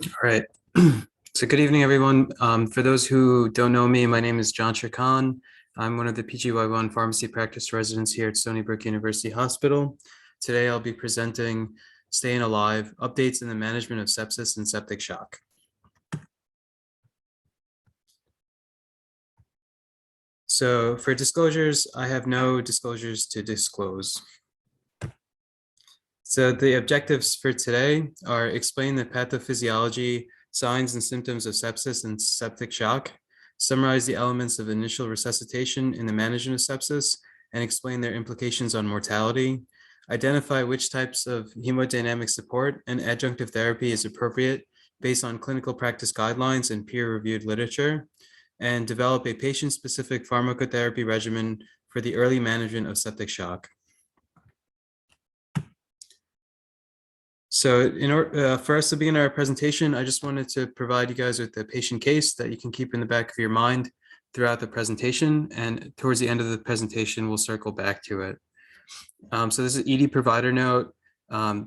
All right. So good evening, everyone. For those who don't know me, my name is John Khan. I'm one of the PGY1 pharmacy practice residents here at Stony Brook University Hospital. Today, I'll be presenting Staying Alive, updates in the management of sepsis and septic shock. So for disclosures, I have no disclosures to disclose. So the objectives for today are explain the pathophysiology, signs and symptoms of sepsis and septic shock, summarize the elements of initial resuscitation in the management of sepsis, and explain their implications on mortality, identify which types of hemodynamic support and adjunctive therapy is appropriate based on clinical practice guidelines and peer-reviewed literature, and develop a patient-specific pharmacotherapy regimen for the early management of septic shock. So for us to begin our presentation, I just wanted to provide you guys with a patient case that you can keep in the back of your mind throughout the presentation. And towards the end of the presentation, we'll circle back to it. So this is ED provider note. NJ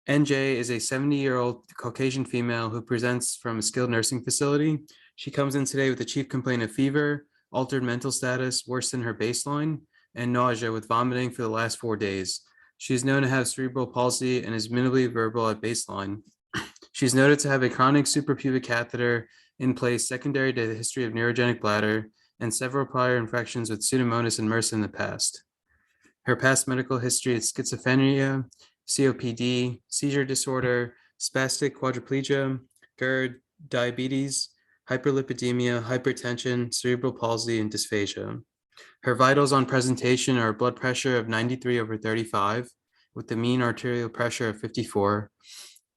is a 70-year-old Caucasian female who presents from a skilled nursing facility. She comes in today with a chief complaint of fever, altered mental status, worse than her baseline, and nausea with vomiting for the last 4 days. She is known to have cerebral palsy and is minimally verbal at baseline. She's noted to have a chronic suprapubic catheter in place secondary to the history of neurogenic bladder and several prior infections with Pseudomonas and MRSA in the past. Her past medical history is schizophrenia, COPD, seizure disorder, spastic quadriplegia, GERD, diabetes, hyperlipidemia, hypertension, cerebral palsy, and dysphagia. Her vitals on presentation are blood pressure of 93/35 with the mean arterial pressure of 54.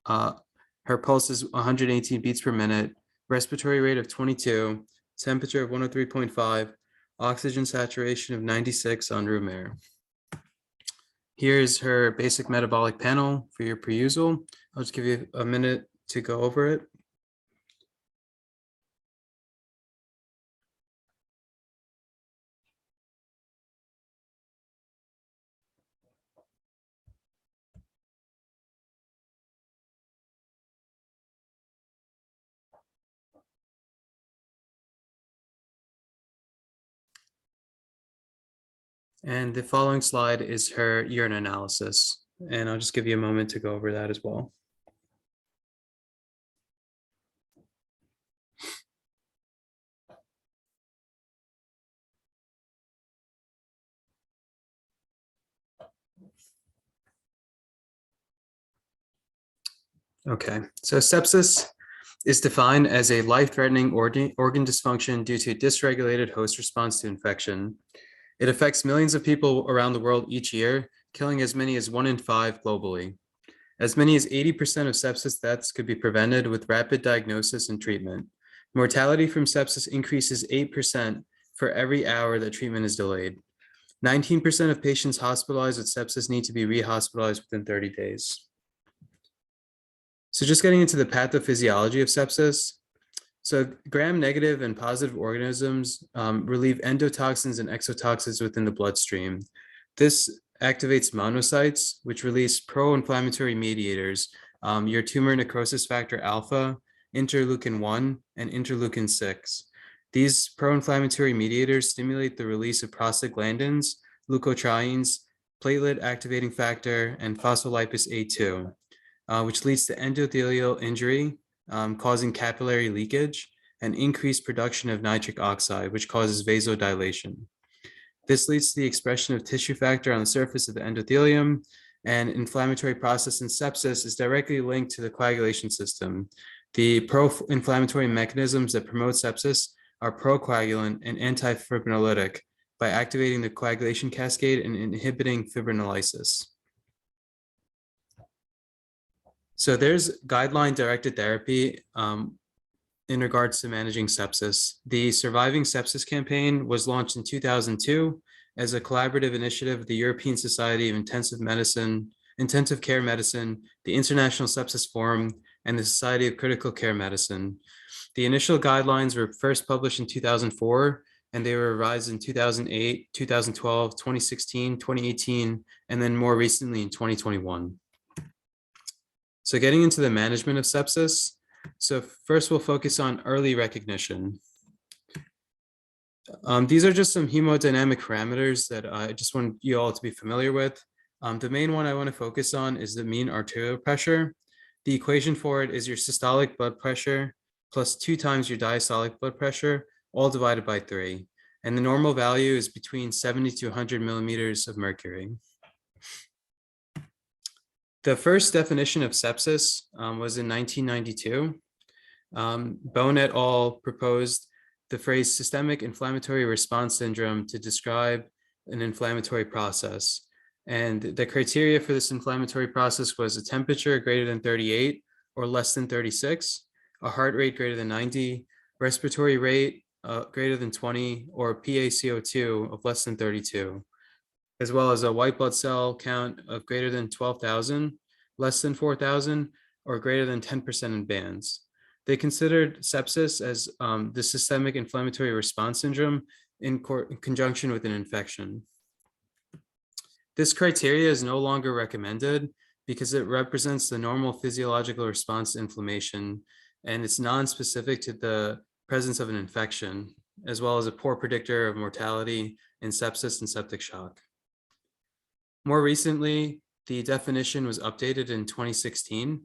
Her pulse is 118 beats per minute, respiratory rate of 22, temperature of 103.5, oxygen saturation of 96 on room air. Here's her basic metabolic panel for your perusal. I'll just give you a minute to go over it. And the following slide is her urine analysis. And I'll just give you a moment to go over that as well. Okay, so sepsis is defined as a life-threatening organ dysfunction due to dysregulated host response to infection. It affects millions of people around the world each year, killing as many as 1 in 5 globally. As many as 80% of sepsis deaths could be prevented with rapid diagnosis and treatment. Mortality from sepsis increases 8% for every hour that treatment is delayed. 19% of patients hospitalized with sepsis need to be rehospitalized within 30 days. So just getting into the pathophysiology of sepsis. So gram-negative and positive organisms relieve endotoxins and exotoxins within the bloodstream. This activates monocytes, which release pro-inflammatory mediators, your tumor necrosis factor alpha, interleukin-1, and interleukin-6. These pro-inflammatory mediators stimulate the release of prostaglandins, leukotrienes, platelet activating factor, and phospholipase A2. Which leads to endothelial injury, causing capillary leakage and increased production of nitric oxide, which causes vasodilation. This leads to the expression of tissue factor on the surface of the endothelium, and inflammatory process in sepsis is directly linked to the coagulation system. The pro-inflammatory mechanisms that promote sepsis are procoagulant and antifibrinolytic by activating the coagulation cascade and inhibiting fibrinolysis. So there's guideline-directed therapy in regards to managing sepsis. The Surviving Sepsis campaign was launched in 2002 as a collaborative initiative of the European Society of Intensive Care Medicine, the International Sepsis Forum, and the Society of Critical Care Medicine. The initial guidelines were first published in 2004, and they were revised in 2008, 2012, 2016, 2018, and then more recently in 2021. So getting into the management of sepsis, So first we'll focus on early recognition. These are just some hemodynamic parameters that I just want you all to be familiar with. The main one I want to focus on is the mean arterial pressure. The equation for it is your systolic blood pressure plus 2 times your diastolic blood pressure, all divided by 3. And the normal value is between 70 to 100 millimeters of mercury. The first definition of sepsis was in 1992. Bone et al. Proposed the phrase systemic inflammatory response syndrome to describe an inflammatory process. And the criteria for this inflammatory process was a temperature greater than 38 or less than 36, a heart rate greater than 90, respiratory rate greater than 20, or PaCO2 of less than 32, as well as a white blood cell count of greater than 12,000, less than 4,000, or greater than 10% in bands. They considered sepsis as the systemic inflammatory response syndrome in conjunction with an infection. This criteria is no longer recommended because it represents the normal physiological response to inflammation, and it's non-specific to the presence of an infection, as well as a poor predictor of mortality in sepsis and septic shock. More recently, the definition was updated in 2016.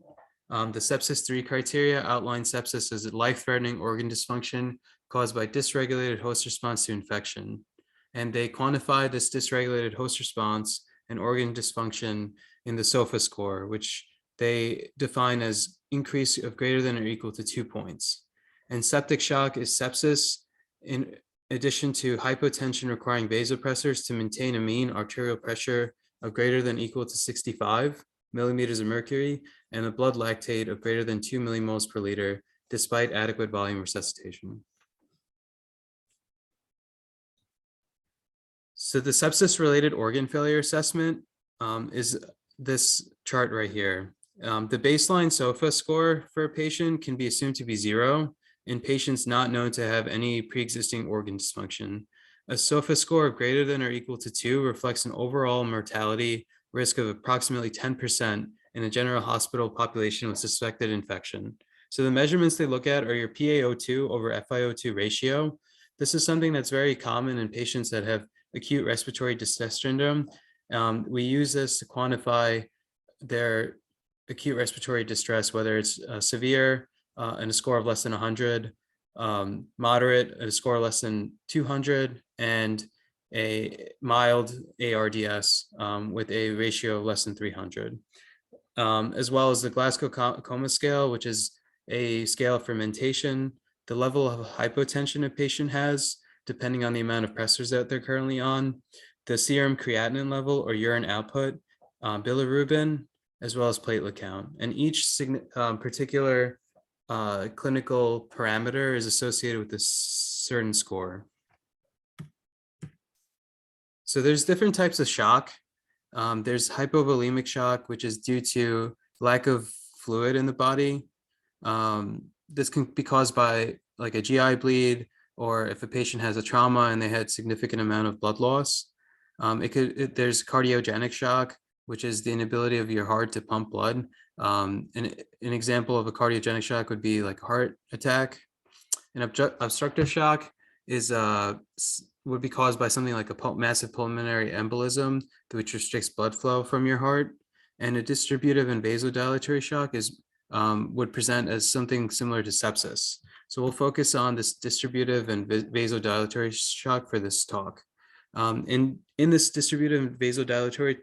The sepsis 3 criteria outline sepsis as a life-threatening organ dysfunction caused by dysregulated host response to infection. And they quantify this dysregulated host response and organ dysfunction in the SOFA score, which they define as increase of greater than or equal to 2 points. And septic shock is sepsis in addition to hypotension requiring vasopressors to maintain a mean arterial pressure of greater than or equal to 65 millimeters of mercury and a blood lactate of greater than 2 millimoles per liter, despite adequate volume resuscitation. So the sepsis-related organ failure assessment is this chart right here. The baseline SOFA score for a patient can be assumed to be 0 in patients not known to have any pre-existing organ dysfunction. A SOFA score of greater than or equal to 2 reflects an overall mortality risk of approximately 10% in a general hospital population with suspected infection. So the measurements they look at are your PaO2 over FiO2 ratio. This is something that's very common in patients that have acute respiratory distress syndrome. We use this to quantify their acute respiratory distress, whether it's severe and a score of less than 100, moderate at a score less than 200, and a mild ARDS with a ratio of less than 300, as well as the Glasgow Coma Scale, which is a scale of fermentation, the level of hypotension a patient has, depending on the amount of pressors that they're currently on, the serum creatinine level or urine output, bilirubin, as well as platelet count. And each particular clinical parameter is associated with a certain score. So there's different types of shock. There's hypovolemic shock, which is due to lack of fluid in the body. This can be caused by like a GI bleed, or if a patient has a trauma and they had significant amount of blood loss. There's cardiogenic shock, which is the inability of your heart to pump blood. An example of a cardiogenic shock would be like a heart attack. An obstructive shock is would be caused by something like a massive pulmonary embolism, which restricts blood flow from your heart. And a distributive and vasodilatory shock would present as something similar to sepsis. So we'll focus on this distributive and vasodilatory shock for this talk. In this distributive and vasodilatory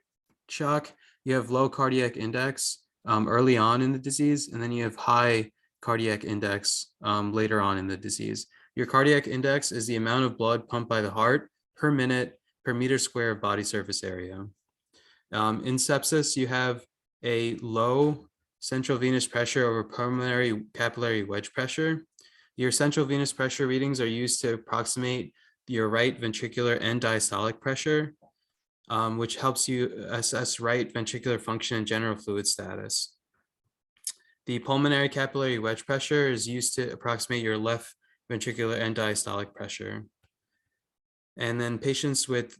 shock, you have low cardiac index early on in the disease, and then you have high cardiac index later on in the disease. Your cardiac index is the amount of blood pumped by the heart per minute per meter square of body surface area. In sepsis, you have a low central venous pressure over pulmonary capillary wedge pressure. Your central venous pressure readings are used to approximate your right ventricular and diastolic pressure, which helps you assess right ventricular function and general fluid status. The pulmonary capillary wedge pressure is used to approximate your left ventricular and diastolic pressure. And then patients with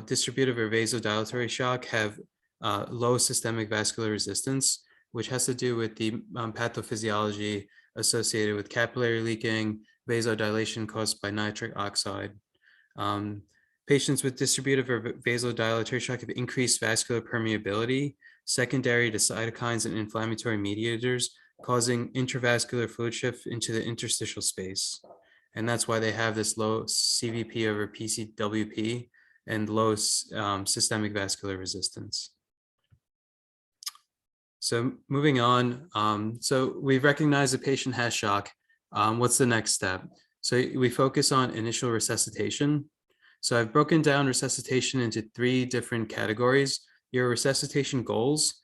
distributive or vasodilatory shock have low systemic vascular resistance, which has to do with the pathophysiology associated with capillary leaking, vasodilation caused by nitric oxide. Um, Patients with distributive or vasodilatory shock have increased vascular permeability secondary to cytokines and inflammatory mediators, causing intravascular fluid shift into the interstitial space. And that's why they have this low CVP over PCWP and low systemic vascular resistance. So moving on, so we've recognized the patient has shock. What's the next step? So we focus on initial resuscitation. So I've broken down resuscitation into 3 different categories: your resuscitation goals,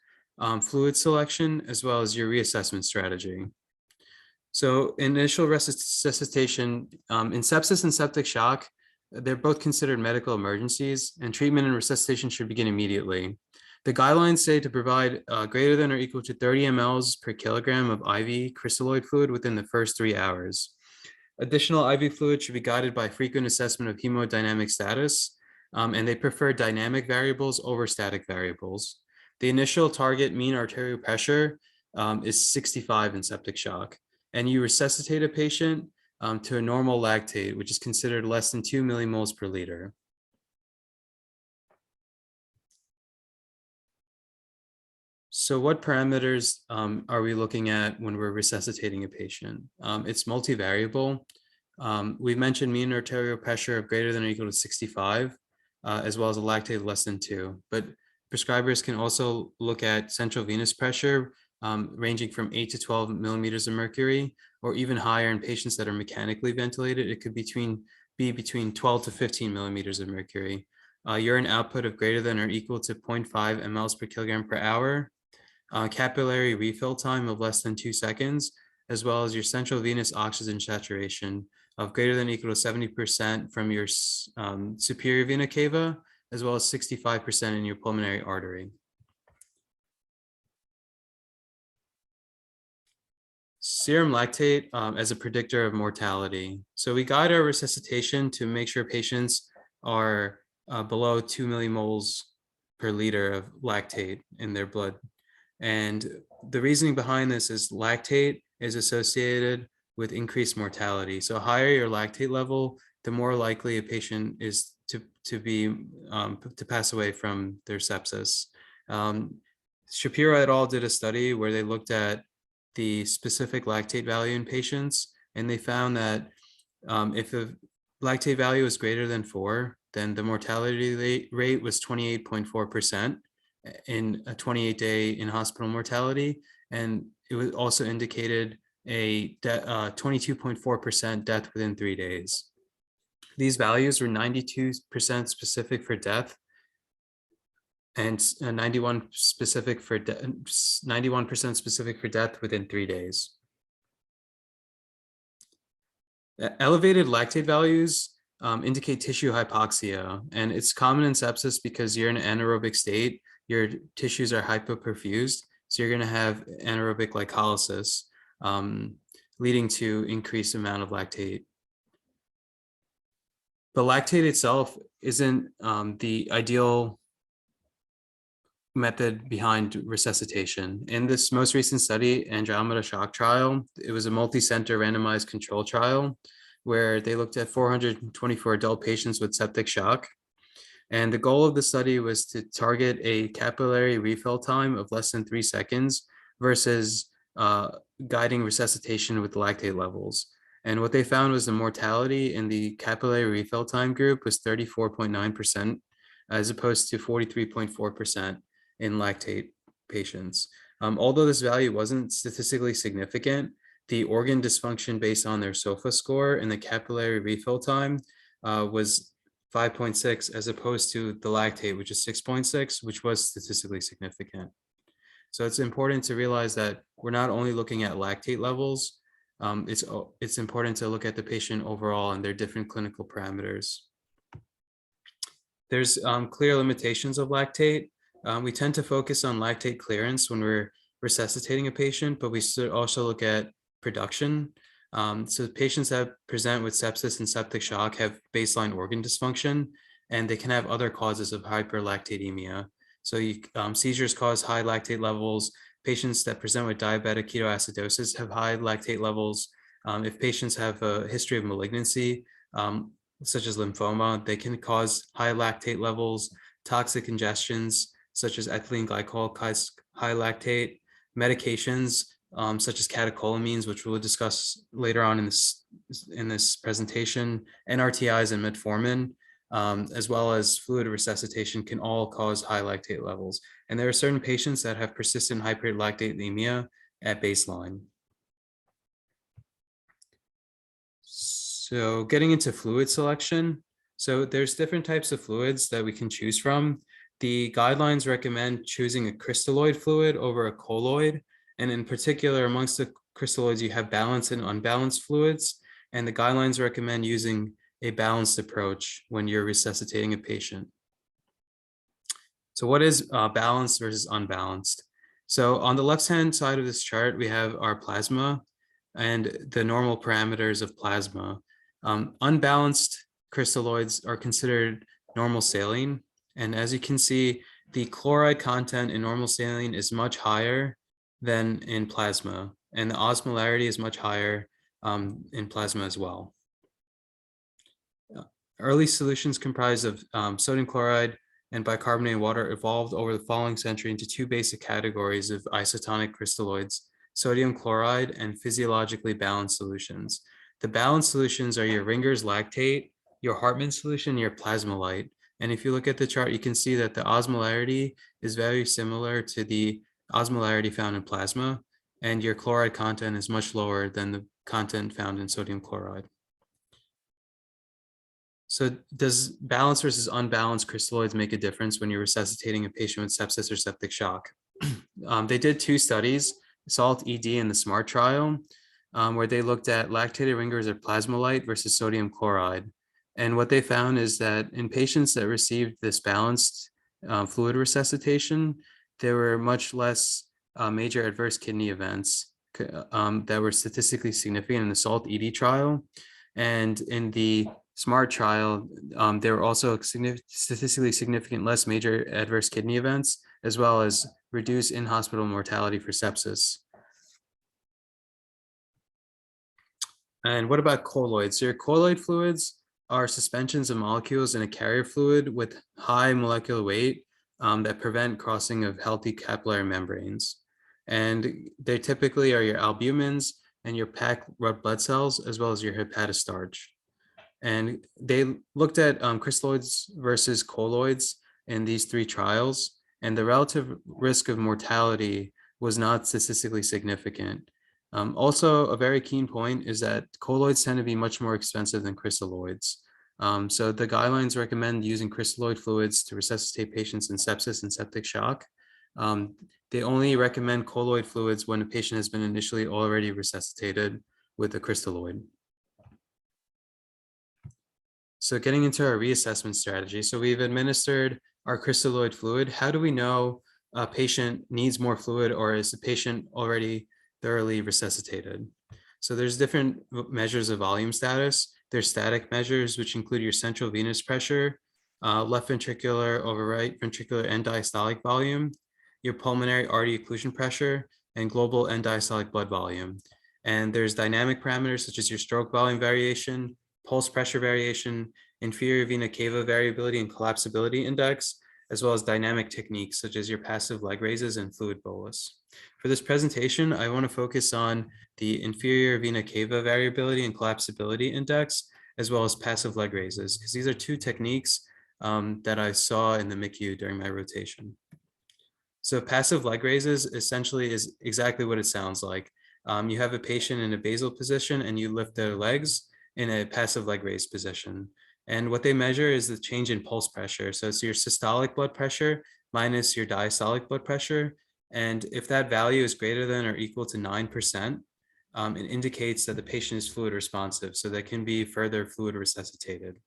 fluid selection, as well as your reassessment strategy. So initial resuscitation, in sepsis and septic shock, they're both considered medical emergencies, and treatment and resuscitation should begin immediately. The guidelines say to provide greater than or equal to 30 mLs per kilogram of IV crystalloid fluid within the first 3 hours. Additional IV fluid should be guided by frequent assessment of hemodynamic status, and they prefer dynamic variables over static variables. The initial target mean arterial pressure is 65 in septic shock, and you resuscitate a patient to a normal lactate, which is considered less than 2 millimoles per liter. So what parameters are we looking at when we're resuscitating a patient? It's multivariable. We've mentioned mean arterial pressure of greater than or equal to 65, as well as a lactate less than 2. But prescribers can also look at central venous pressure ranging from 8 to 12 millimeters of mercury, or even higher in patients that are mechanically ventilated. It could be between 12 to 15 millimeters of mercury. Urine output of greater than or equal to 0.5 mLs per kilogram per hour. Capillary refill time of less than 2 seconds, as well as your central venous oxygen saturation of greater than or equal to 70% from your superior vena cava, as well as 65% in your pulmonary artery. Serum lactate as a predictor of mortality. So we guide our resuscitation to make sure patients are below 2 millimoles per liter of lactate in their blood. And the reasoning behind this is lactate is associated with increased mortality. So higher your lactate level, the more likely a patient is to pass away from their sepsis. Shapiro et al. Did a study where they looked at the specific lactate value in patients, and they found that if the lactate value is greater than 4, then the mortality rate was 28.4%. in a 28-day in-hospital mortality, and it was also indicated a 22.4% death within 3 days. These values were 92% specific for death and 91% specific for death within 3 days. Elevated lactate values indicate tissue hypoxia, and it's common in sepsis because you're in an anaerobic state. Your tissues are hypoperfused, so you're going to have anaerobic glycolysis, leading to increased amount of lactate. But lactate itself isn't the ideal method behind resuscitation. In this most recent study, Andromeda Shock Trial, it was a multi-center randomized control trial where they looked at 424 adult patients with septic shock. And the goal of the study was to target a capillary refill time of less than 3 seconds versus guiding resuscitation with lactate levels. And what they found was the mortality in the capillary refill time group was 34.9%, as opposed to 43.4% in lactate patients. Although this value wasn't statistically significant, the organ dysfunction based on their SOFA score and the capillary refill time was 5.6, as opposed to the lactate, which is 6.6, which was statistically significant. So it's important to realize that we're not only looking at lactate levels, it's important to look at the patient overall and their different clinical parameters. There's clear limitations of lactate. We tend to focus on lactate clearance when we're resuscitating a patient, but we should also look at production. So patients that present with sepsis and septic shock have baseline organ dysfunction, and they can have other causes of hyperlactatemia. So seizures cause high lactate levels. patients that present with diabetic ketoacidosis have high lactate levels. If patients have a history of malignancy, such as lymphoma, they can cause high lactate levels. Toxic ingestions, such as ethylene glycol, cause high lactate. Medications, such as catecholamines, which we'll discuss later on in this presentation, NRTIs and metformin, as well as fluid resuscitation, can all cause high lactate levels. And there are certain patients that have persistent hyperlactatemia at baseline. So getting into fluid selection. So there's different types of fluids that we can choose from. The guidelines recommend choosing a crystalloid fluid over a colloid. And in particular, amongst the crystalloids, you have balanced and unbalanced fluids. And the guidelines recommend using a balanced approach when you're resuscitating a patient. So what is balanced versus unbalanced? So on the left-hand side of this chart, we have our plasma and the normal parameters of plasma. Unbalanced crystalloids are considered normal saline. And as you can see, the chloride content in normal saline is much higher than in plasma. And the osmolarity is much higher in plasma as well. Early solutions comprised of sodium chloride and bicarbonate water evolved over the following century into two basic categories of isotonic crystalloids: sodium chloride and physiologically balanced solutions. The balanced solutions are your Ringer's lactate, your Hartmann solution, your plasmolite. And if you look at the chart, you can see that the osmolarity is very similar to the osmolarity found in plasma, and your chloride content is much lower than the content found in sodium chloride. So does balanced versus unbalanced crystalloids make a difference when you're resuscitating a patient with sepsis or septic shock? They did two studies, SALT ED and the SMART trial, where they looked at lactated Ringer's or plasmolite versus sodium chloride. And what they found is that in patients that received this balanced fluid resuscitation, there were much less major adverse kidney events that were statistically significant in the SALT ED trial. And in the SMART trial, there were also statistically significant less major adverse kidney events, as well as reduced in-hospital mortality for sepsis. And what about colloids? So your colloid fluids are suspensions of molecules in a carrier fluid with high molecular weight that prevent crossing of healthy capillary membranes. And they typically are your albumins and your packed red blood cells, as well as your hepatostarch. And they looked at crystalloids versus colloids in these three trials, and the relative risk of mortality was not statistically significant. Also, a very keen point is that colloids tend to be much more expensive than crystalloids. So the guidelines recommend using crystalloid fluids to resuscitate patients in sepsis and septic shock. They only recommend colloid fluids when a patient has been initially already resuscitated with a crystalloid. So getting into our reassessment strategy. So we've administered our crystalloid fluid. How do we know a patient needs more fluid, or is the patient already thoroughly resuscitated? So there's different measures of volume status. There's static measures, which include your central venous pressure, left ventricular over right ventricular end diastolic volume, your pulmonary artery occlusion pressure, and global end diastolic blood volume. And there's dynamic parameters such as your stroke volume variation, pulse pressure variation, inferior vena cava variability and collapsibility index, as well as dynamic techniques such as your passive leg raises and fluid bolus. For this presentation, I want to focus on the inferior vena cava variability and collapsibility index, as well as passive leg raises, because these are two techniques that I saw in the MICU during my rotation. So passive leg raises essentially is exactly what it sounds like. You have a patient in a basal position and you lift their legs in a passive leg raise position. And what they measure is the change in pulse pressure. So it's your systolic blood pressure minus your diastolic blood pressure. And if that value is greater than or equal to 9%, it indicates that the patient is fluid responsive. So they can be further fluid resuscitated.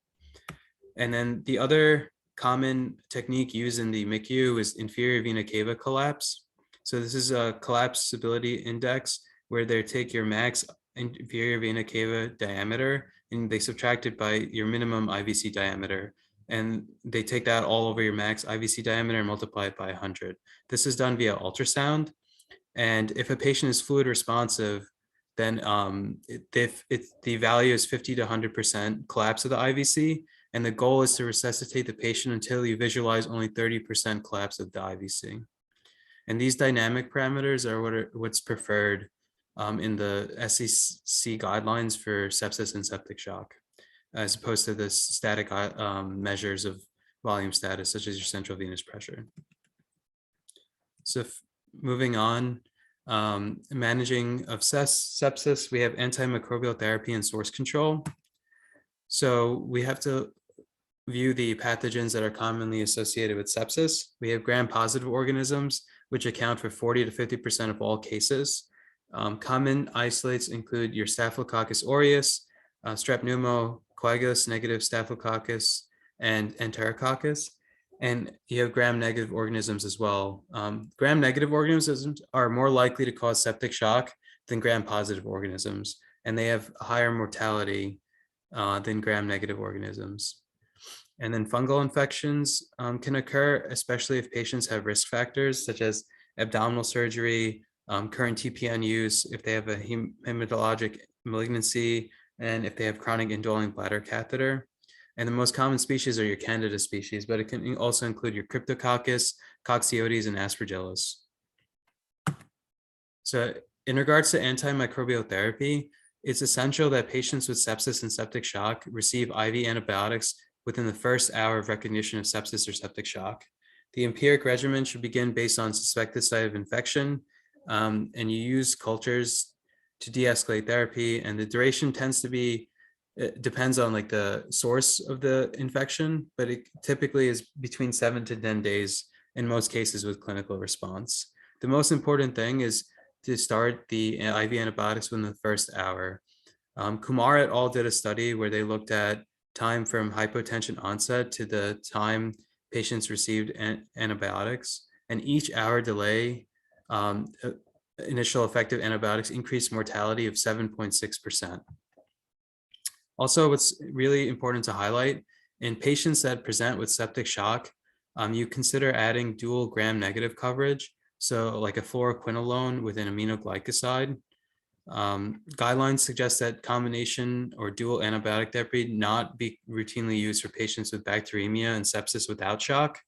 And then the other common technique used in the MICU is inferior vena cava collapse. So this is a collapsibility index where they take your max inferior vena cava diameter and they subtract it by your minimum IVC diameter. And they take that all over your max IVC diameter and multiply it by 100. This is done via ultrasound. And if a patient is fluid responsive, then if the value is 50 to 100% collapse of the IVC, and the goal is to resuscitate the patient until you visualize only 30% collapse of the IVC. And these dynamic parameters are what's preferred in the SEC guidelines for sepsis and septic shock, as opposed to the static measures of volume status, such as your central venous pressure. So moving on, managing of sepsis, we have antimicrobial therapy and source control. So we have to view the pathogens that are commonly associated with sepsis. We have gram-positive organisms, which account for 40 to 50% of all cases. Common isolates include your Staphylococcus aureus, Strep pneumo, Coagulus negative Staphylococcus, and Enterococcus. And you have gram-negative organisms as well. Gram-negative organisms are more likely to cause septic shock than gram-positive organisms, and they have higher mortality than gram-negative organisms. And then fungal infections can occur, especially if patients have risk factors such as abdominal surgery, current TPN use, if they have a hematologic malignancy, and if they have chronic indwelling bladder catheter. And the most common species are your Candida species, but it can also include your Cryptococcus, Coccidioides, and Aspergillus. So in regards to antimicrobial therapy, it's essential that patients with sepsis and septic shock receive IV antibiotics within the first hour of recognition of sepsis or septic shock. The empiric regimen should begin based on suspected site of infection, and you use cultures to de-escalate therapy, and the duration tends to be, it depends on like the source of the infection, but it typically is between 7 to 10 days in most cases with clinical response. The most important thing is to start the IV antibiotics within the first hour. Kumar et al. Did a study where they looked at time from hypotension onset to the time patients received antibiotics, and each hour delay, initial effective antibiotics increased mortality of 7.6%. Also, what's really important to highlight, in patients that present with septic shock, you consider adding dual gram-negative coverage, so like a fluoroquinolone with an aminoglycoside. Guidelines suggest that combination or dual antibiotic therapy not be routinely used for patients with bacteremia and sepsis without shock.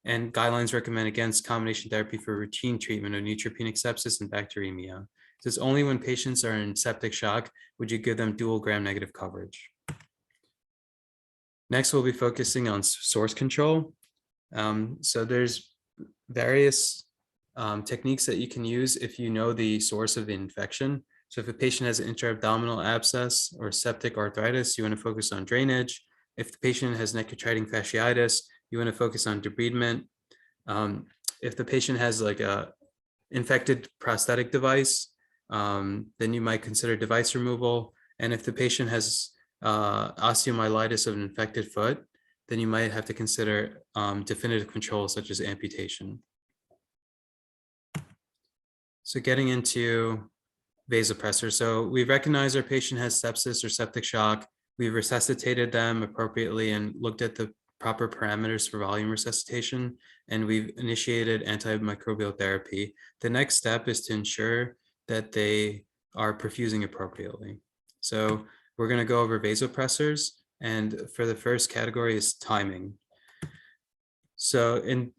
And guidelines recommend against combination therapy for routine treatment of neutropenic sepsis and bacteremia. So it's only when patients are in septic shock would you give them dual gram-negative coverage. Next, we'll be focusing on source control. So there's various techniques that you can use if you know the source of the infection. So if a patient has an intra-abdominal abscess or septic arthritis, you want to focus on drainage. If the patient has necrotizing fasciitis, you want to focus on debridement. If the patient has like a infected prosthetic device, then you might consider device removal. And if the patient has osteomyelitis of an infected foot, then you might have to consider definitive control such as amputation. So getting into vasopressor. So we recognize our patient has sepsis or septic shock. We've resuscitated them appropriately and looked at the proper parameters for volume resuscitation, and we've initiated antimicrobial therapy. The next step is to ensure that they are perfusing appropriately. So we're going to go over vasopressors, and for the first category is timing. So in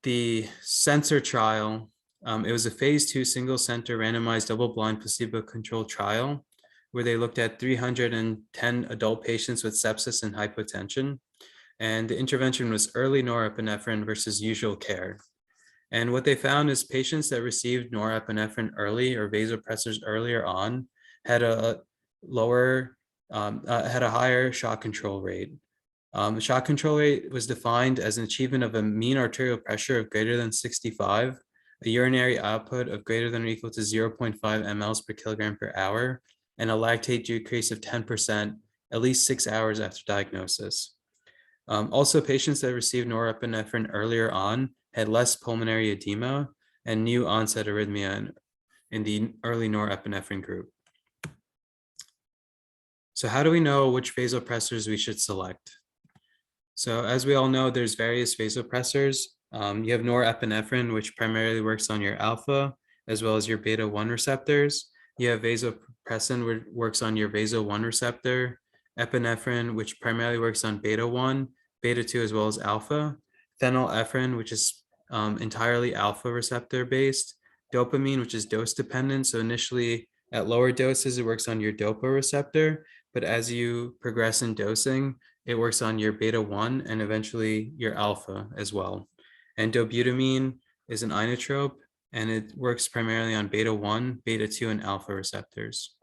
the sensor trial, it was a phase 2 single center randomized double-blind placebo-controlled trial where they looked at 310 adult patients with sepsis and hypotension. And the intervention was early norepinephrine versus usual care. And what they found is patients that received norepinephrine early or vasopressors earlier on had a lower, had a higher shock control rate. The shock control rate was defined as an achievement of a mean arterial pressure of greater than 65, a urinary output of greater than or equal to 0.5 mLs per kilogram per hour, and a lactate decrease of 10% at least 6 hours after diagnosis. Also, patients that received norepinephrine earlier on had less pulmonary edema and new onset arrhythmia in the early norepinephrine group. So how do we know which vasopressors we should select? So as we all know, there's various vasopressors. You have norepinephrine, which primarily works on your alpha as well as your beta 1 receptors. You have vasopressin, which works on your vaso 1 receptor, epinephrine, which primarily works on beta 1, beta 2, as well as alpha, phenylephrine, which is entirely alpha receptor based, dopamine, which is dose dependent. So initially at lower doses, it works on your dopa receptor, but as you progress in dosing, it works on your beta 1 and eventually your alpha as well. And dobutamine is an inotrope, and it works primarily on beta 1, beta 2, and alpha receptors.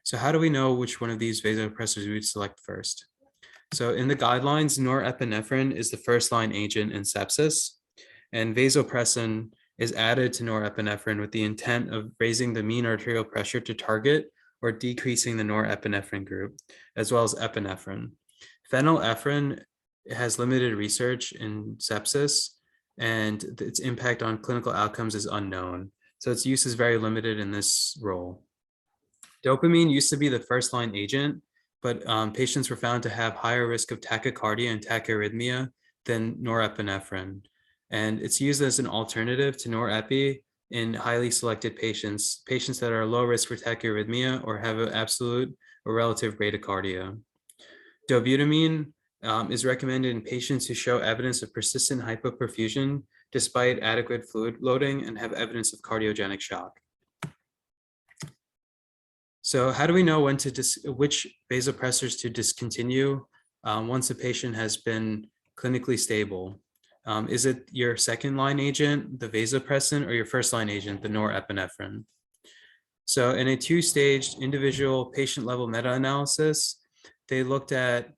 So how do we know which one of these vasopressors we would select first? So in the guidelines, norepinephrine is the first line agent in sepsis, and vasopressin is added to norepinephrine with the intent of raising the mean arterial pressure to target or decreasing the norepinephrine group, as well as epinephrine. Phenylephrine has limited research in sepsis, and its impact on clinical outcomes is unknown. So its use is very limited in this role. Dopamine used to be the first line agent, but patients were found to have higher risk of tachycardia and tachyarrhythmia than norepinephrine. And it's used as an alternative to norepi in highly selected patients, patients that are low risk for tachyarrhythmia or have an absolute or relative bradycardia. Dobutamine is recommended in patients who show evidence of persistent hypoperfusion despite adequate fluid loading and have evidence of cardiogenic shock. So how do we know when to which vasopressors to discontinue once a patient has been clinically stable? Is it your second line agent, the vasopressin, or your first line agent, the norepinephrine? So in a two-staged individual patient level meta-analysis, they looked at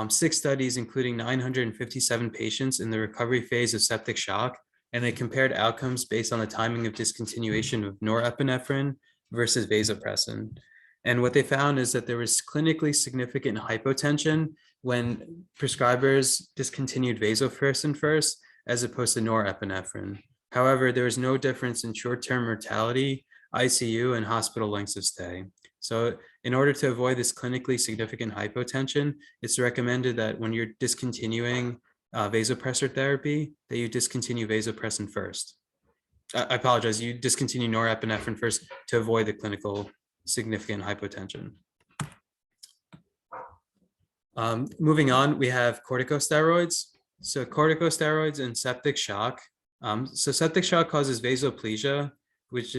6 studies, including 957 patients in the recovery phase of septic shock, and they compared outcomes based on the timing of discontinuation of norepinephrine versus vasopressin. And what they found is that there was clinically significant hypotension when prescribers discontinued vasopressin first, as opposed to norepinephrine. However, there was no difference in short-term mortality, ICU, and hospital lengths of stay. So in order to avoid this clinically significant hypotension, it's recommended that when you're discontinuing vasopressor therapy, that you discontinue vasopressin first. I apologize, you discontinue norepinephrine first to avoid the clinical significant hypotension. Moving on, we have corticosteroids. So corticosteroids and septic shock. So septic shock causes vasoplegia, which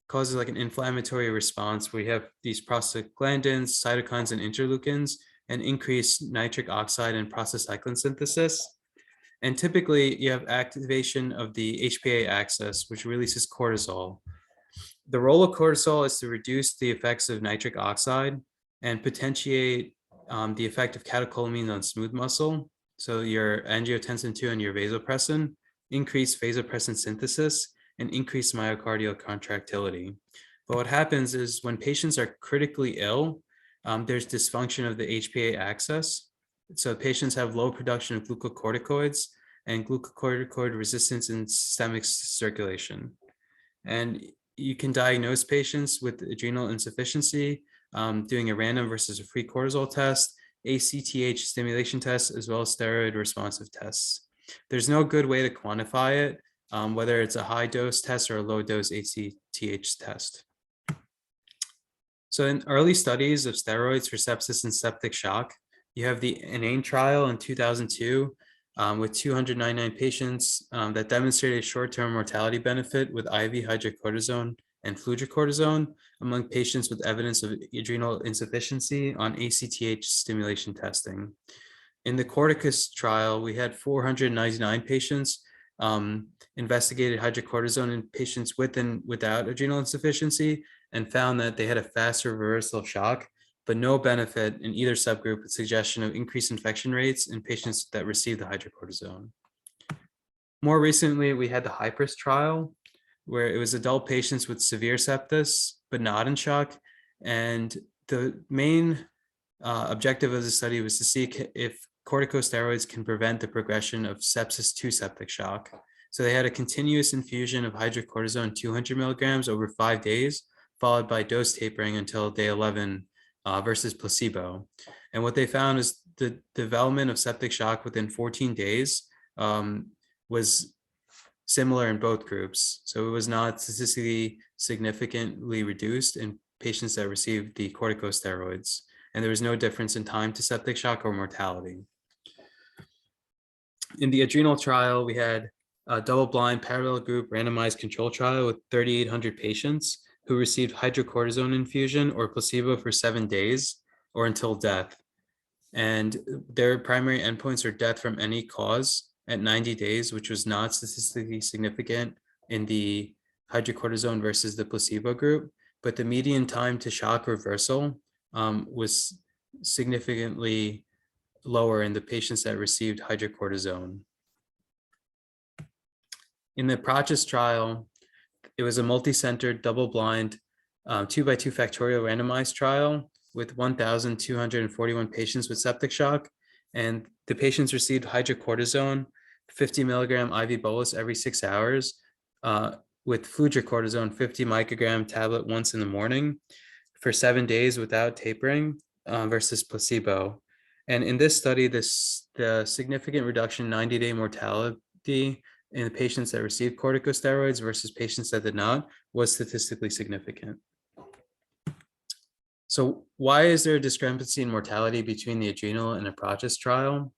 causes like an inflammatory response where you have these prostaglandins, cytokines, and interleukins, and increased nitric oxide and prostacyclin synthesis. And typically you have activation of the HPA axis, which releases cortisol. The role of cortisol is to reduce the effects of nitric oxide and potentiate the effect of catecholamines on smooth muscle. So your angiotensin 2 and your vasopressin increase vasopressin synthesis and increase myocardial contractility. But what happens is when patients are critically ill, there's dysfunction of the HPA axis. So patients have low production of glucocorticoids and glucocorticoid resistance in systemic circulation. And you can diagnose patients with adrenal insufficiency doing a random versus a free cortisol test, ACTH stimulation test, as well as steroid responsive tests. There's no good way to quantify it, whether it's a high dose test or a low dose ACTH test. So in early studies of steroids for sepsis and septic shock, you have the INANE trial in 2002 with 299 patients that demonstrated short-term mortality benefit with IV hydrocortisone and fludrocortisone among patients with evidence of adrenal insufficiency on ACTH stimulation testing. In the Corticus trial, we had 499 patients investigated hydrocortisone in patients with and without adrenal insufficiency and found that they had a faster reversal of shock, but no benefit in either subgroup with suggestion of increased infection rates in patients that received the hydrocortisone. More recently, we had the Hypers trial, where it was adult patients with severe sepsis, but not in shock. And the main objective of the study was to see if corticosteroids can prevent the progression of sepsis to septic shock. So they had a continuous infusion of hydrocortisone 200 milligrams over 5 days, followed by dose tapering until day 11 versus placebo. And what they found is the development of septic shock within 14 days was similar in both groups. So it was not statistically significantly reduced in patients that received the corticosteroids, and there was no difference in time to septic shock or mortality. In the adrenal trial, we had a double-blind parallel group randomized control trial with 3,800 patients who received hydrocortisone infusion or placebo for 7 days or until death. And their primary endpoints are death from any cause at 90 days, which was not statistically significant in the hydrocortisone versus the placebo group. But the median time to shock reversal was significantly lower in the patients that received hydrocortisone. In the Process trial, it was a multi-centered, double-blind, 2x2 factorial randomized trial with 1,241 patients with septic shock, and the patients received hydrocortisone, 50 milligram IV bolus every 6 hours, with fludrocortisone 50 microgram tablet once in the morning for 7 days without tapering versus placebo. And in this study, the significant reduction in 90-day mortality in the patients that received corticosteroids versus patients that did not was statistically significant. So why is there a discrepancy in mortality between the adrenal and the Process trial?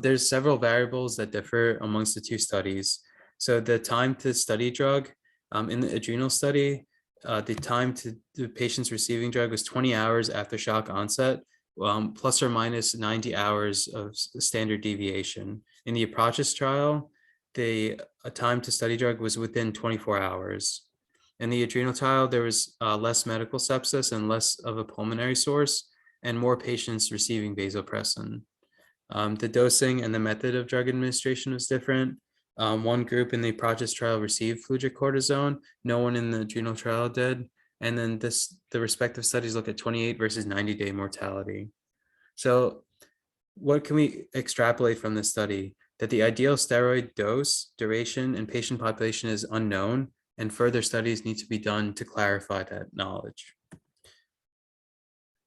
There's several variables that differ amongst the two studies. So the time to study drug in the adrenal study, the time to the patients receiving drug was 20 hours after shock onset, plus or minus 90 hours of standard deviation. In the Process trial, the time to study drug was within 24 hours. In the adrenal trial, there was less medical sepsis and less of a pulmonary source, and more patients receiving vasopressin. The dosing and the method of drug administration was different. One group in the Process trial received fludrocortisone. No one in the adrenal trial did. And then the respective studies look at 28 versus 90-day mortality. So what can we extrapolate from this study? That the ideal steroid dose, duration, and patient population is unknown, and further studies need to be done to clarify that knowledge.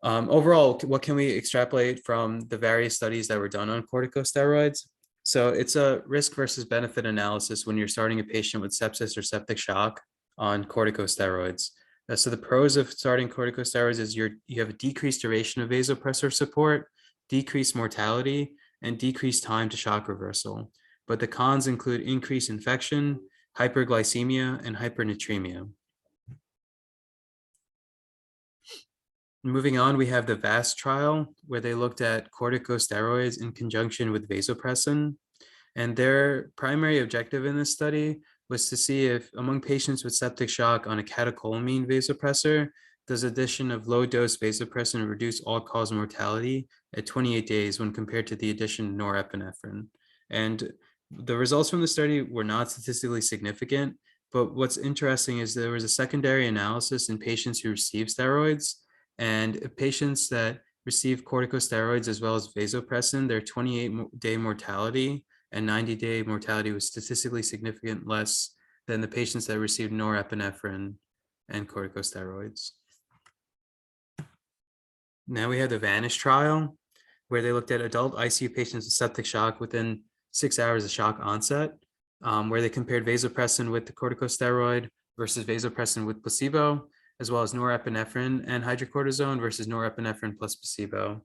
Overall, what can we extrapolate from the various studies that were done on corticosteroids? So it's a risk versus benefit analysis when you're starting a patient with sepsis or septic shock on corticosteroids. So the pros of starting corticosteroids is you have a decreased duration of vasopressor support, decreased mortality, and decreased time to shock reversal. But the cons include increased infection, hyperglycemia, and hypernatremia. Moving on, we have the VAST trial, where they looked at corticosteroids in conjunction with vasopressin. And their primary objective in this study was to see if among patients with septic shock on a catecholamine vasopressor, does addition of low-dose vasopressin reduce all-cause mortality at 28 days when compared to the addition of norepinephrine. And the results from the study were not statistically significant, but what's interesting is there was a secondary analysis in patients who received steroids, and patients that received corticosteroids as well as vasopressin, their 28-day mortality and 90-day mortality was statistically significant less than the patients that received norepinephrine and corticosteroids. Now we have the VANISH trial, where they looked at adult ICU patients with septic shock within 6 hours of shock onset, where they compared vasopressin with the corticosteroid versus vasopressin with placebo, as well as norepinephrine and hydrocortisone versus norepinephrine plus placebo.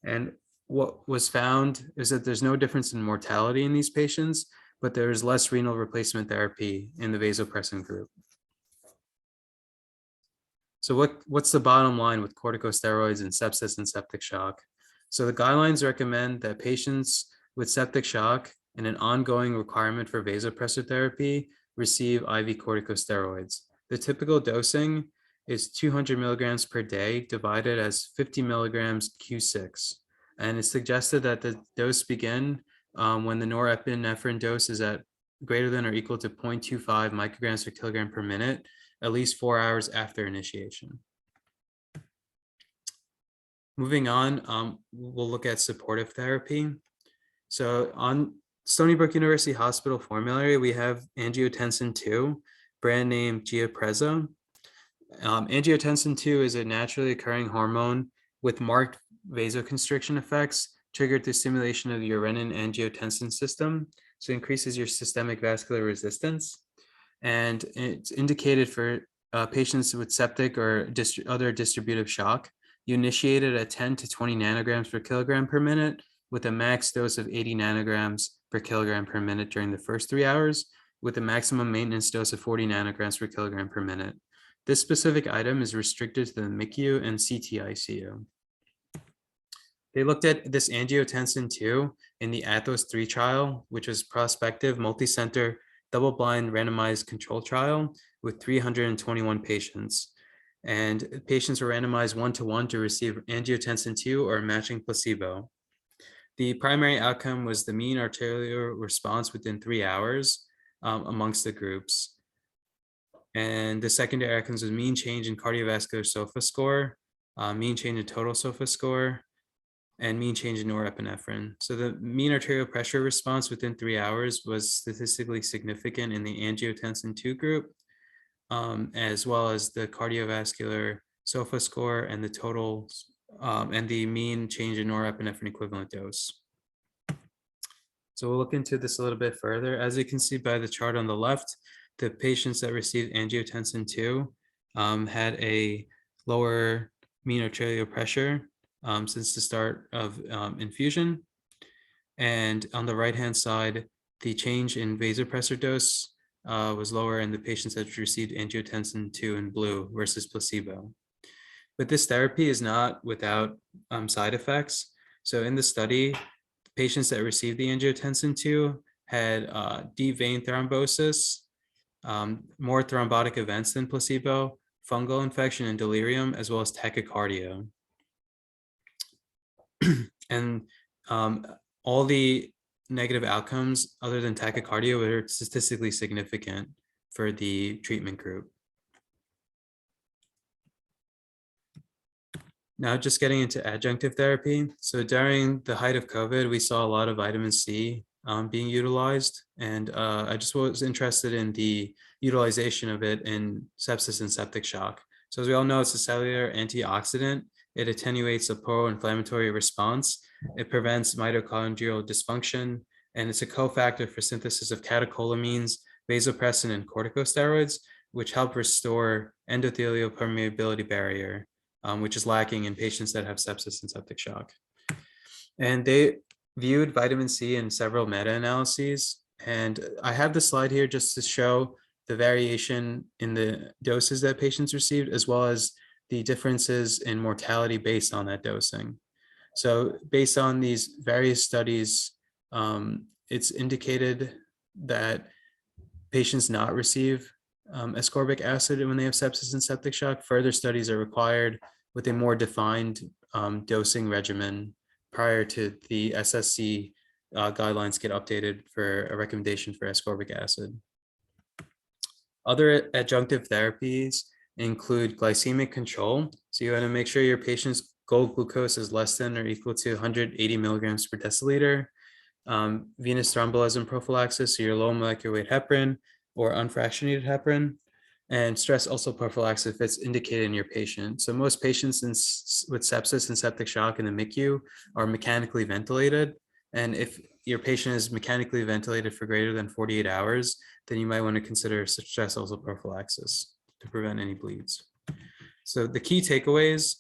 And what was found is that there's no difference in mortality in these patients, but there's less renal replacement therapy in the vasopressin group. So what's the bottom line with corticosteroids and sepsis and septic shock? So the guidelines recommend that patients with septic shock and an ongoing requirement for vasopressor therapy receive IV corticosteroids. The typical dosing is 200 milligrams per day divided as 50 milligrams Q6. And it's suggested that the dose begin when the norepinephrine dose is at greater than or equal to 0.25 micrograms per kilogram per minute, at least 4 hours after initiation. Moving on, we'll look at supportive therapy. So on Stony Brook University Hospital formulary, we have angiotensin 2, brand name Giapreza. Angiotensin 2 is a naturally occurring hormone with marked vasoconstriction effects triggered through stimulation of the renin-angiotensin system. So it increases your systemic vascular resistance. And it's indicated for patients with septic or other distributive shock. You initiate it at 10 to 20 nanograms per kilogram per minute with a max dose of 80 nanograms per kilogram per minute during the first 3 hours, with a maximum maintenance dose of 40 nanograms per kilogram per minute. This specific item is restricted to the MICU and CT-ICU. They looked at this angiotensin 2 in the Athos 3 trial, which was prospective, multicenter, double-blind, randomized control trial with 321 patients. And patients were randomized 1-to-1 to receive angiotensin 2 or matching placebo. The primary outcome was the mean arterial response within 3 hours amongst the groups. And the secondary outcomes was mean change in cardiovascular SOFA score, mean change in total SOFA score, and mean change in norepinephrine. So the mean arterial pressure response within 3 hours was statistically significant in the angiotensin 2 group, as well as the cardiovascular SOFA score and the total and the mean change in norepinephrine equivalent dose. So we'll look into this a little bit further. As you can see by the chart on the left, the patients that received angiotensin 2 had a lower mean arterial pressure since the start of infusion. And on the right-hand side, the change in vasopressor dose was lower in the patients that received angiotensin 2 in blue versus placebo. But this therapy is not without side effects. So in the study, patients that received the angiotensin 2 had deep vein thrombosis, more thrombotic events than placebo, fungal infection and delirium, as well as tachycardia. And all the negative outcomes other than tachycardia were statistically significant for the treatment group. Now just getting into adjunctive therapy. So during the height of COVID, we saw a lot of vitamin C being utilized. And I just was interested in the utilization of it in sepsis and septic shock. So as we all know, it's a cellular antioxidant. It attenuates a pro-inflammatory response. It prevents mitochondrial dysfunction, and it's a cofactor for synthesis of catecholamines, vasopressin, and corticosteroids, which help restore endothelial permeability barrier, which is lacking in patients that have sepsis and septic shock. And they viewed vitamin C in several meta-analyses. And I have the slide here just to show the variation in the doses that patients received, as well as the differences in mortality based on that dosing. So based on these various studies, it's indicated that patients not receive ascorbic acid when they have sepsis and septic shock. Further studies are required with a more defined dosing regimen prior to the SSC guidelines get updated for a recommendation for ascorbic acid. Other adjunctive therapies include glycemic control. So you want to make sure your patient's goal glucose is less than or equal to 180 milligrams per deciliter. Venous thrombolism prophylaxis, so your low molecular weight heparin or unfractionated heparin, and stress also prophylaxis if it's indicated in your patient. So most patients with sepsis and septic shock in the MICU are mechanically ventilated. And if your patient is mechanically ventilated for greater than 48 hours, then you might want to consider stress also prophylaxis to prevent any bleeds. So the key takeaways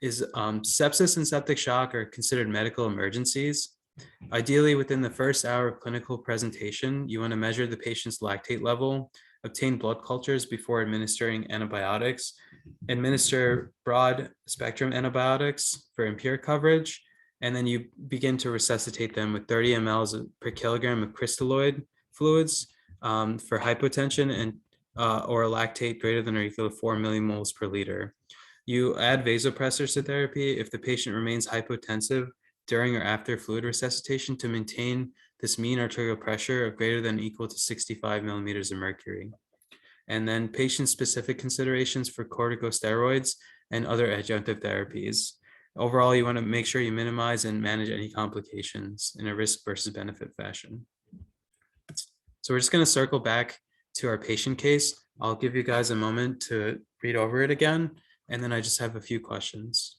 is sepsis and septic shock are considered medical emergencies. Ideally, within the first hour of clinical presentation, you want to measure the patient's lactate level, obtain blood cultures before administering antibiotics, administer broad spectrum antibiotics for impure coverage, and then you begin to resuscitate them with 30 mL per kilogram of crystalloid fluids for hypotension and or a lactate greater than or equal to 4 millimoles per liter. You add vasopressors to therapy if the patient remains hypotensive during or after fluid resuscitation to maintain this mean arterial pressure of greater than or equal to 65 millimeters of mercury. And then patient-specific considerations for corticosteroids and other adjunctive therapies. Overall, you want to make sure you minimize and manage any complications in a risk versus benefit fashion. So we're just going to circle back to our patient case. I'll give you guys a moment to read over it again, and then I just have a few questions.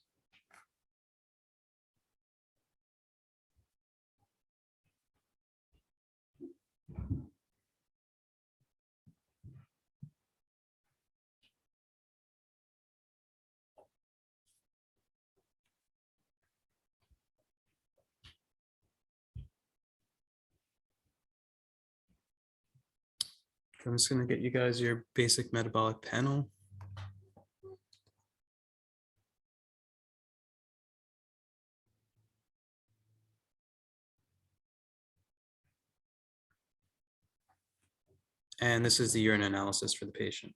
I'm just going to get you guys your basic metabolic panel. And this is the urine analysis for the patient.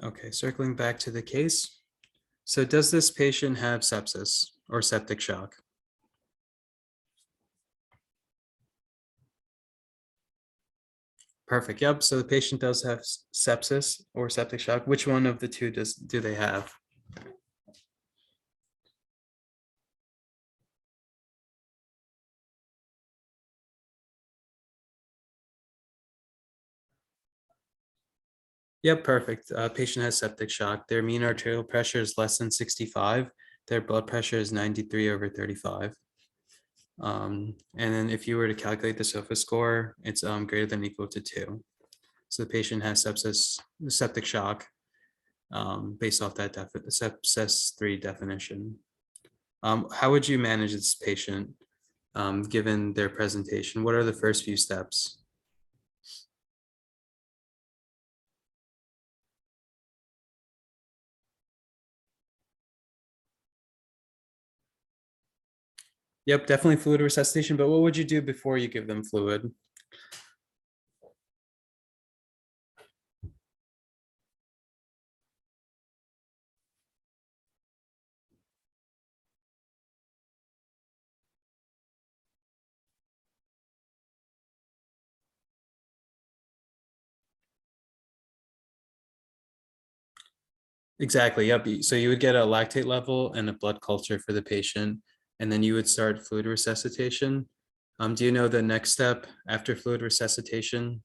Okay, circling back to the case. So does this patient have sepsis or septic shock? Perfect. Yep. So the patient does have sepsis or septic shock. Which one of the two do they have? Yep, perfect. Patient has septic shock. Their mean arterial pressure is less than 65. Their blood pressure is 93 over 35. And then if you were to calculate the SOFA score, it's greater than or equal to 2. So the patient has sepsis, septic shock, based off that sepsis 3 definition. How would you manage this patient given their presentation? What are the first few steps? Yep, definitely fluid resuscitation, but what would you do before you give them fluid? Exactly. Yep. So you would get a lactate level and a blood culture for the patient, and then you would start fluid resuscitation. Do you know the next step after fluid resuscitation?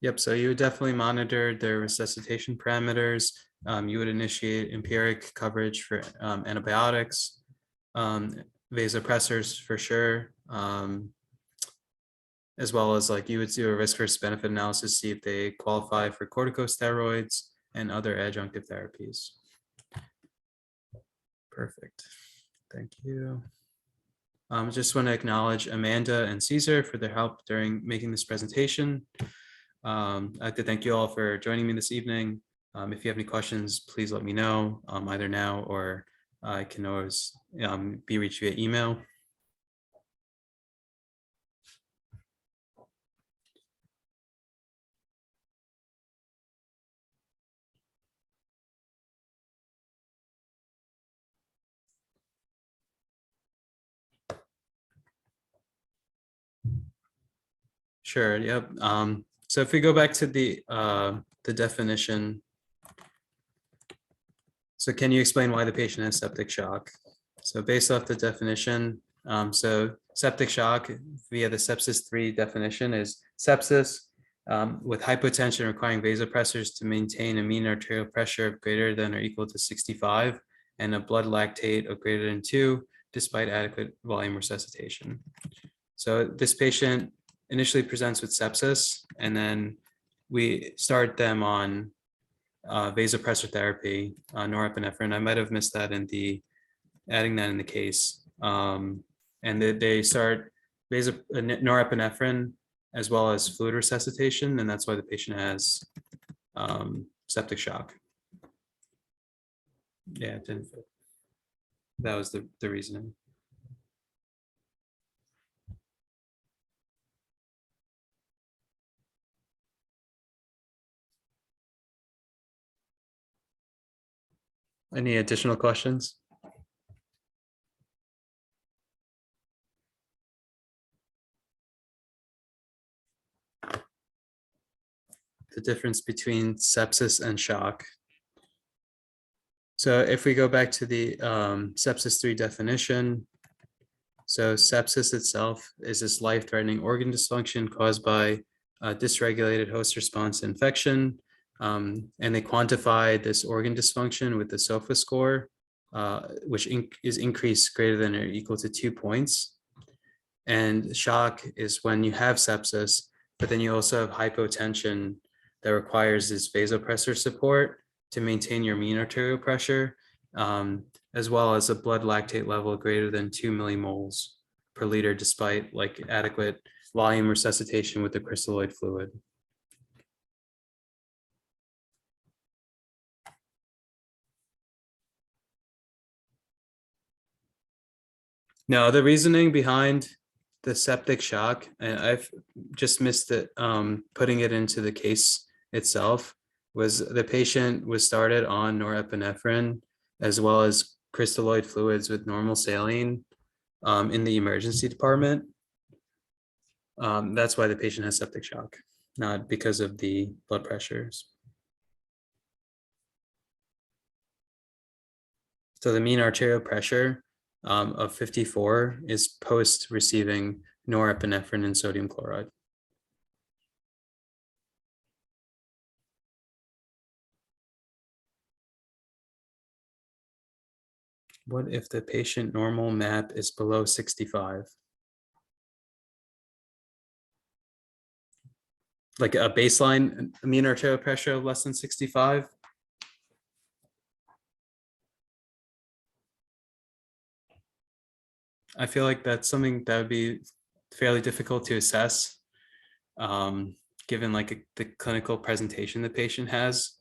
Yep. So you would definitely monitor their resuscitation parameters. You would initiate empiric coverage for antibiotics, um, vasopressors for sure, as well as like you would do a risk versus benefit analysis, see if they qualify for corticosteroids and other adjunctive therapies. Perfect. Thank you. Just want to acknowledge Amanda and Caesar for their help during making this presentation. I'd like to thank you all for joining me this evening. If you have any questions, please let me know either now or I can always be reached via email. Sure. Yep. So if we go back to the definition, so can you explain why the patient has septic shock? So based off the definition, so septic shock via the sepsis 3 definition is sepsis with hypotension requiring vasopressors to maintain a mean arterial pressure of greater than or equal to 65 and a blood lactate of greater than 2 despite adequate volume resuscitation. So this patient initially presents with sepsis, and then we start them on vasopressor therapy, norepinephrine. I might have missed that in the adding that in the case. And they start norepinephrine as well as fluid resuscitation, and that's why the patient has septic shock. Yeah, it didn't fit. That was the reasoning. Any additional questions? the difference between sepsis and shock. So if we go back to the sepsis 3 definition, so sepsis itself is this life-threatening organ dysfunction caused by dysregulated host response infection. And they quantified this organ dysfunction with the SOFA score, which is increased greater than or equal to 2 points. And shock is when you have sepsis, but then you also have hypotension that requires this vasopressor support to maintain your mean arterial pressure, as well as a blood lactate level greater than 2 millimoles per liter, despite like adequate volume resuscitation with the crystalloid fluid. Now, the reasoning behind the septic shock, and I've just missed it, putting it into the case itself, was the patient was started on norepinephrine as well as crystalloid fluids with normal saline in the emergency department. That's why the patient has septic shock, not because of the blood pressures. So the mean arterial pressure of 54 is post receiving norepinephrine and sodium chloride. What if the patient normal MAP is below 65? Like a baseline mean arterial pressure of less than 65? I feel like that's something that would be fairly difficult to assess, given like the clinical presentation the patient has.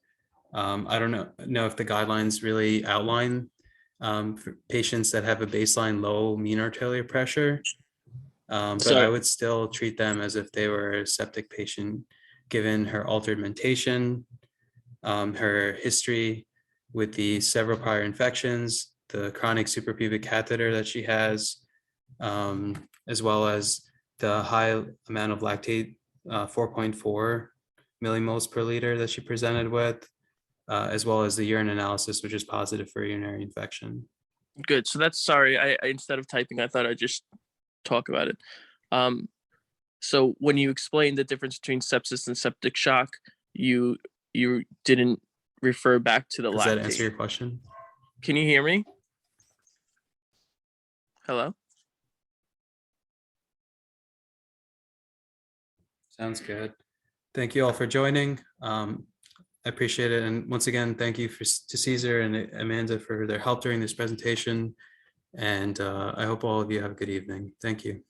I don't know if the guidelines really outline for patients that have a baseline low mean arterial pressure, but I would still treat them as if they were a septic patient, given her altered mentation, her history with the several prior infections, the chronic suprapubic catheter that she has, as well as the high amount of lactate, 4.4 millimoles per liter that she presented with, as well as the urine analysis, which is positive for urinary infection. Good. So that's, sorry, I instead of typing, I thought I'd just talk about it. So when you explained the difference between sepsis and septic shock, you didn't refer back to the lactate. Does that answer your question? Can you hear me? Hello? Sounds good. Thank you all for joining. I appreciate it. And once again, thank you to Caesar and Amanda for their help during this presentation. And I hope all of you have a good evening. Thank you.